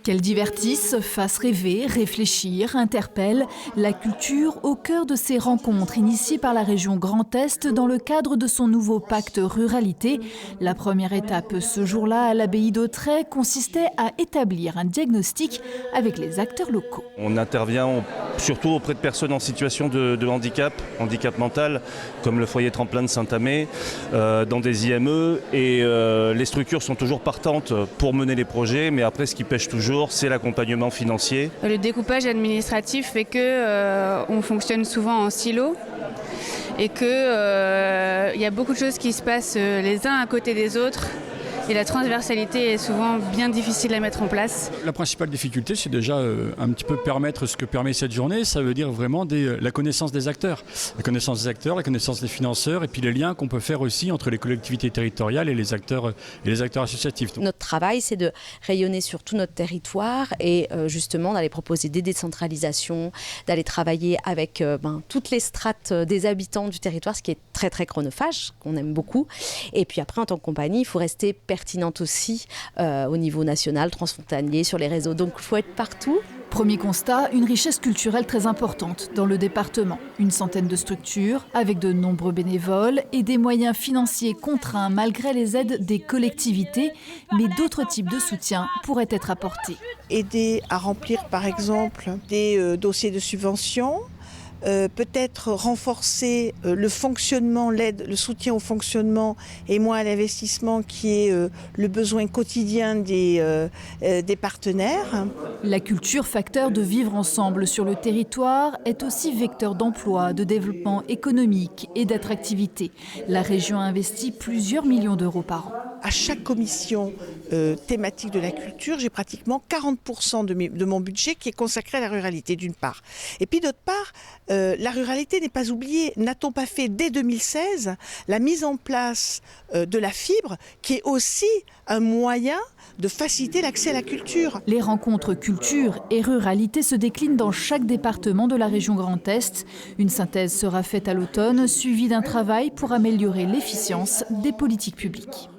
Qu'elle divertisse, fasse rêver, réfléchir, interpelle, la culture au cœur de ces rencontres initiées par la région Grand Est dans le cadre de son nouveau pacte ruralité. La première étape ce jour-là à l'abbaye d'Autray consistait à établir un diagnostic avec les acteurs locaux. On intervient surtout auprès de personnes en situation de handicap mental, comme le foyer Tremplin de Saint-Amé, dans des IME, et les structures sont toujours partantes pour mener les projets, mais après ce qui pêche toujours, c'est l'accompagnement financier. Le découpage administratif fait qu'on fonctionne souvent en silo et qu'il y a beaucoup de choses qui se passent les uns à côté des autres. Et la transversalité est souvent bien difficile à mettre en place. La principale difficulté, c'est déjà un petit peu permettre ce que permet cette journée. Ça veut dire vraiment la connaissance des acteurs. La connaissance des acteurs, la connaissance des financeurs et puis les liens qu'on peut faire aussi entre les collectivités territoriales et les acteurs associatifs. Notre travail, c'est de rayonner sur tout notre territoire et justement d'aller proposer des décentralisations, d'aller travailler avec toutes les strates des habitants du territoire, ce qui est très très chronophage, qu'on aime beaucoup. Et puis après, en tant que compagnie, il faut rester pertinente aussi au niveau national, transfrontalier, sur les réseaux. Donc il faut être partout. Premier constat, une richesse culturelle très importante dans le département. Une centaine de structures avec de nombreux bénévoles et des moyens financiers contraints malgré les aides des collectivités, mais d'autres types de soutien pourraient être apportés. Aider à remplir par exemple des dossiers de subvention. Peut-être renforcer le fonctionnement, l'aide, le soutien au fonctionnement et moins à l'investissement qui est le besoin quotidien des partenaires. La culture, facteur de vivre ensemble sur le territoire, est aussi vecteur d'emploi, de développement économique et d'attractivité. La région investit plusieurs millions d'euros par an. À chaque commission thématique de la culture, j'ai pratiquement 40% de mon budget qui est consacré à la ruralité d'une part. Et puis d'autre part, la ruralité n'est pas oubliée. N'a-t-on pas fait dès 2016 la mise en place de la fibre qui est aussi un moyen de faciliter l'accès à la culture. Les rencontres culture et ruralité se déclinent dans chaque département de la région Grand Est. Une synthèse sera faite à l'automne, suivie d'un travail pour améliorer l'efficience des politiques publiques.